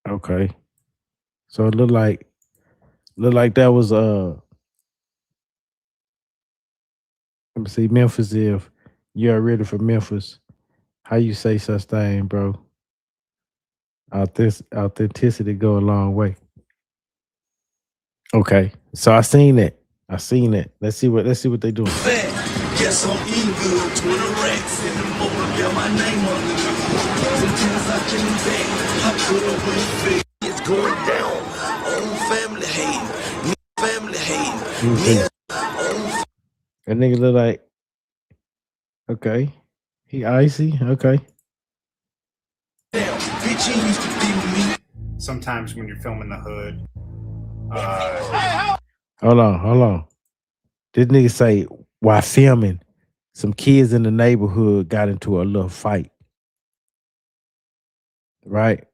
Okay. So it looked like that was let me see, Memphis. If you're ready for Memphis, how you say such thing, bro? Authenticity go a long way. Okay. So I seen that. Let's see what they doing. Guess I'm eating good. 20 racks in the morning, got my name on the sometimes I came back, I put up with the it's going down. Own family hate. Family hate. That nigga look like, okay. He icy, okay. Damn, bitch, he used to be with me. Sometimes when you're filming the hood, Hold on. This nigga say while filming, some kids in the neighborhood got into a little fight, right?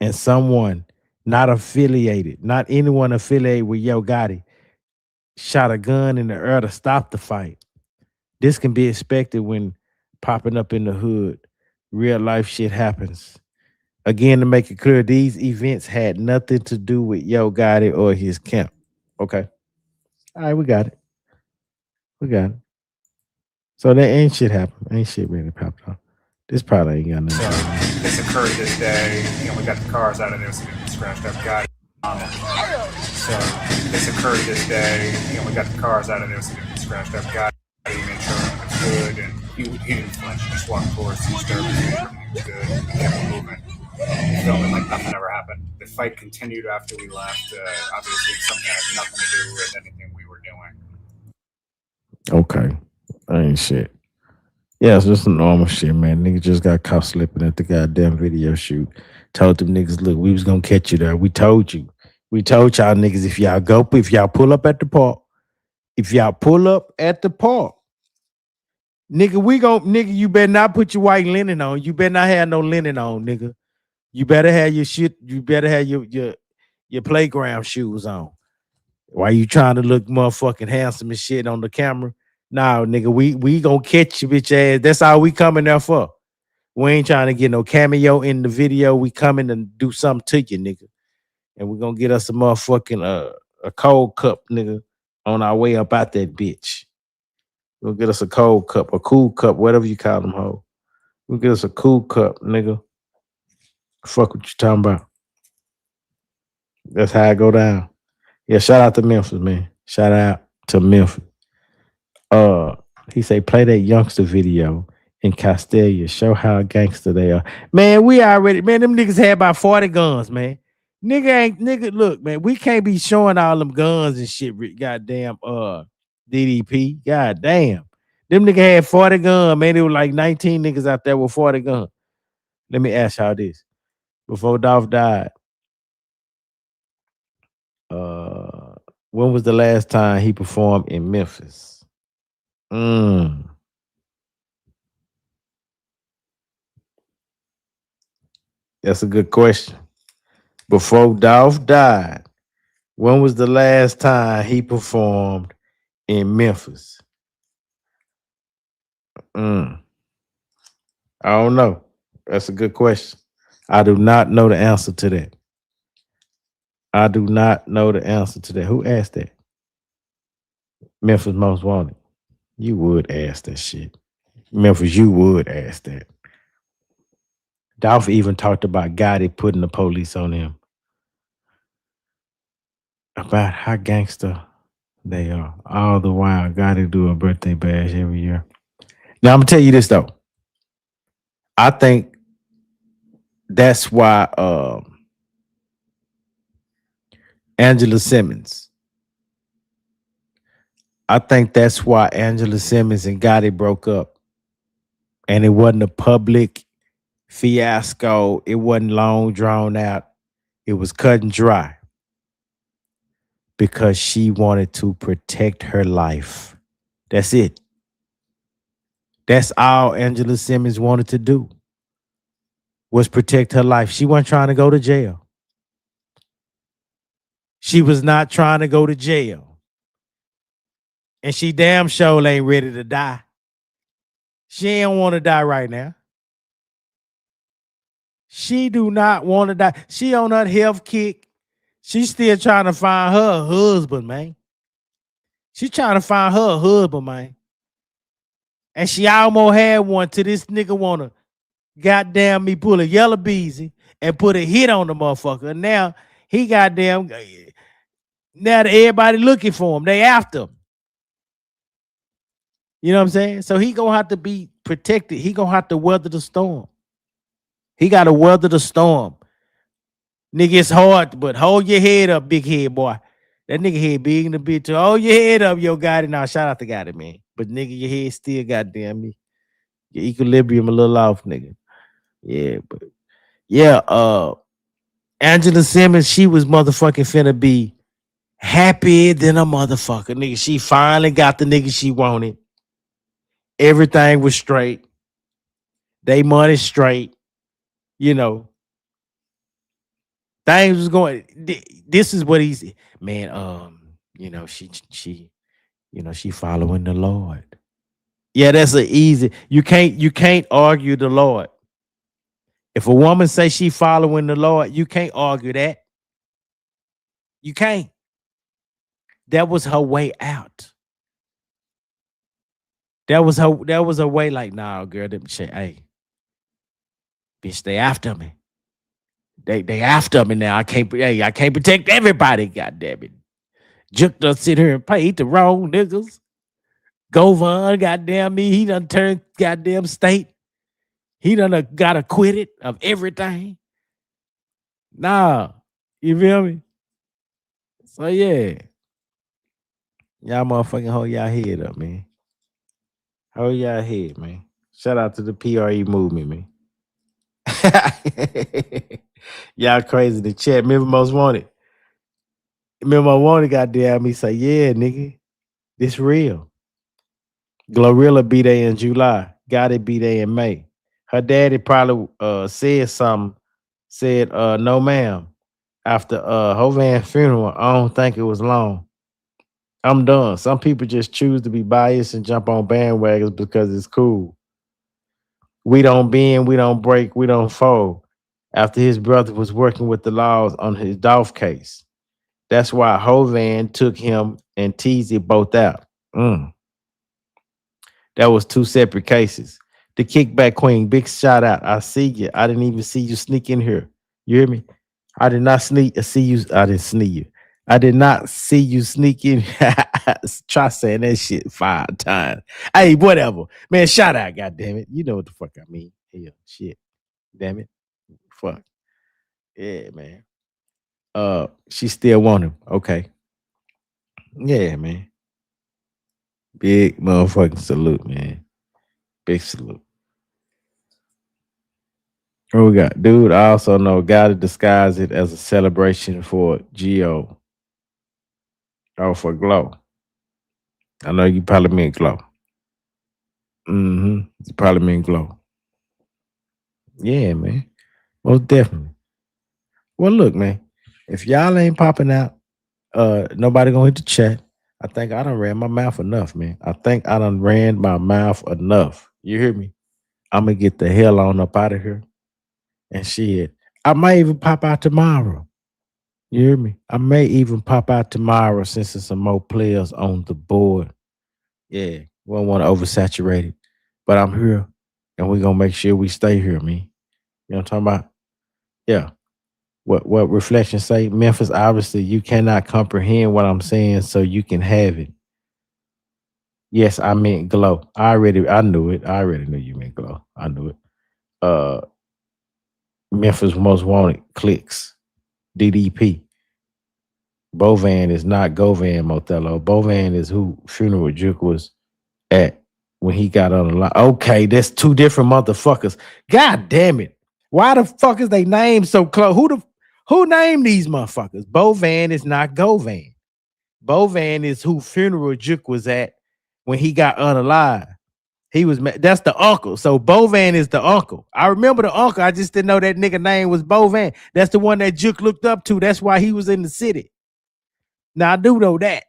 And someone not affiliated, not anyone affiliated with Yo Gotti, shot a gun in the air to stop the fight. This can be expected when popping up in the hood. Real life shit happens. Again, to make it clear, these events had nothing to do with Yo Gotti or his camp. Okay. All right, we got it. So that ain't shit happen. Ain't shit really popped off. This probably ain't got nothing. This occurred this day. We got the cars out of there, so we scratched up Gotti on it. So this occurred this day. We got the cars out of there, so we scratched up Gotti. Made sure he was good, and he didn't flinch. He just walked towards the disturbance. He was good. He kept moving. Filming like nothing ever happened. The fight continued after we left. Obviously, something that had nothing to do with anything we were doing. Okay. Ain't shit. Yeah, it's just some normal shit, man. Nigga just got caught slipping at the goddamn video shoot. Told them niggas, look, we was gonna catch you there. We told you. We told y'all niggas if y'all pull up at the park, nigga, you better not put your white linen on. You better not have no linen on, nigga. You better have your shit, you better have your playground shoes on. Why you trying to look motherfucking handsome and shit on the camera? Nah, nigga, we gonna catch you, bitch ass. That's all we coming there for. We ain't trying to get no cameo in the video. We coming to do something to you, nigga. And we're gonna get us a motherfucking a cold cup, nigga, on our way up out that bitch. We'll get us a cold cup, a cool cup, whatever you call them, ho. We'll get us a cool cup, nigga. Fuck what you talking about. That's how I go down. Yeah, shout out to Memphis, man. Shout out to Memphis. He say, play that youngster video in Castelia. Show how gangster they are. Man, them niggas had about 40 guns, man. Nigga, look, man, we can't be showing all them guns and shit, goddamn, DDP. Goddamn. Them niggas had 40 guns, man. There were like 19 niggas out there with 40 guns. Let me ask y'all this. Before Dolph died, when was the last time he performed in Memphis? That's a good question. Before Dolph died, when was the last time he performed in Memphis? I don't know. That's a good question. I do not know the answer to that. Who asked that? Memphis Most Wanted. You would ask that shit. Memphis, you would ask that. Dolph even talked about Gotti putting the police on him. About how gangster they are. All the while, Gotti do a birthday bash every year. Now, I'm going to tell you this, though. I think that's why Angela Simmons and Gotti broke up. And it wasn't a public fiasco. It wasn't long drawn out. It was cut and dry. Because she wanted to protect her life. That's it. That's all Angela Simmons wanted to do. Was protect her life. She wasn't trying to go to jail. She was not trying to go to jail. And she damn sure ain't ready to die. She ain't want to die right now. She do not want to die. She on her health kick. She's still trying to find her husband, man. She's trying to find her husband, man. And she almost had one till this nigga want to goddamn me pull a yellow beezy and put a hit on the motherfucker. And now he goddamn, now that everybody looking for him, they after him. You know what I'm saying? So he gonna have to be protected. He gonna have to weather the storm. He got to weather the storm. Nigga, it's hard, but hold your head up, big head boy. That nigga head big in the bitch too. Hold your head up, yo, Gotti. Now, shout out to Gotti, man. But nigga, your head still goddamn me. Your equilibrium a little off, nigga. Yeah, but yeah, Angela Simmons, she was motherfucking finna be happy than a motherfucker, nigga. She finally got the nigga she wanted. Everything was straight. They money straight. You know, things was going. This is what he's, man. You know, she, she following the Lord. Yeah, that's a easy. You can't argue the Lord. If a woman say she following the Lord, you can't argue that. You can't. That was her way out. That was her way. Like, nah, girl, them shit, hey, bitch, they after me. They after me now. I can't protect everybody. God damn it. Juke done sit here and paid the wrong niggas. Govan, goddamn me, he done turned goddamn state. He done got acquitted of everything. Nah, you feel me? So yeah, y'all motherfucking hold y'all head up, man. Hold y'all head, man. Shout out to the PRE movement, man. Y'all crazy. The chat. Remember Most Wanted. Remember Most Wanted goddamn me say, yeah, nigga, this real. Glorilla be there in July. Gotti be there in May. Her daddy probably said something. Said, no ma'am. After Hovan's funeral, I don't think it was long. I'm done. Some people just choose to be biased and jump on bandwagons because it's cool. We don't bend, we don't break, we don't fold. After his brother was working with the laws on his Dolph case. That's why Hovan took him and Teasy both out. That was two separate cases. The kickback queen, big shout out. I see you. I didn't even see you sneak in here. You hear me? I did not sneak. See you. I didn't sneak you. I did not see you sneak in. Try saying that shit 5 times. Hey, whatever. Man, shout out, goddammit. You know what the fuck I mean. Hell, shit. Damn it. Fuck. Yeah, man. She still want him. Okay. Yeah, man. Big motherfucking salute, man. Big salute. What we got? Dude, I also know gotta disguise it as a celebration for Geo. Oh, for Glow. I know you probably mean Glow. You probably mean Glow. Yeah, man. Most definitely. Well, look, man. If y'all ain't popping out, nobody gonna hit the chat. I think I done ran my mouth enough, man. I think I done ran my mouth enough. You hear me? I'm gonna get the hell on up out of here. And shit. I might even pop out tomorrow. You hear me? I may even pop out tomorrow since there's some more players on the board. Yeah, we don't want to oversaturate it. But I'm here, and we're going to make sure we stay here, man. You know what I'm talking about? Yeah. What reflections say? Memphis, obviously, you cannot comprehend what I'm saying, so you can have it. Yes, I meant Glow. I knew it. I already knew you meant Glow. I knew it. Memphis Most Wanted clicks. DDP. Bovan is not Govan Motello. Bovan is who Funeral Juke was at when he got on the line. Okay, that's 2 different motherfuckers. God damn it. Why the fuck is they named so close? Who named these motherfuckers? Bovan is not Govan. Bovan is who Funeral Juke was at when he got unalive. That's the uncle. So Bovan is the uncle. I remember the uncle. I just didn't know that nigga name was Bovan. That's the one that Juke looked up to. That's why he was in the city. Now I do know that.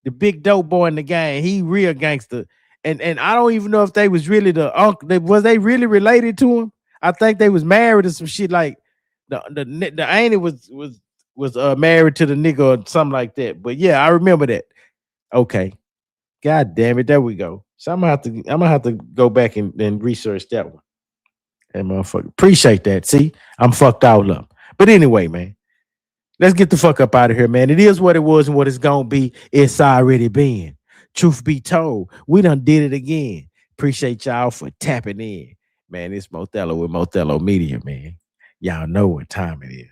The big dope boy in the gang, he real gangster. And I don't even know if they was really the uncle. Was they really related to him? I think they was married or some shit like the auntie was married to the nigga or something like that. But yeah, I remember that. Okay. God damn it. There we go. So I'm gonna have to go back and research that one. That motherfucker. Appreciate that. See, I'm fucked all up. But anyway, man, let's get the fuck up out of here, man. It is what it was and what it's gonna be. It's already been. Truth be told, we done did it again. Appreciate y'all for tapping in. Man, it's Mothello with Mothello Media, man. Y'all know what time it is.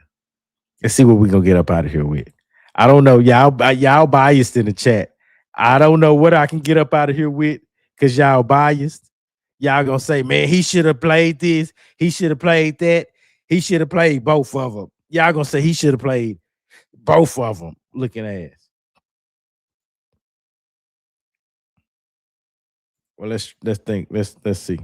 Let's see what we gonna get up out of here with. I don't know. Y'all biased in the chat. I don't know what I can get up out of here with because y'all biased. Y'all gonna say, man, he should have played this. He should have played that. He should have played both of them. Y'all gonna say he should have played both of them. looking ass. Well, let's think. Let's see.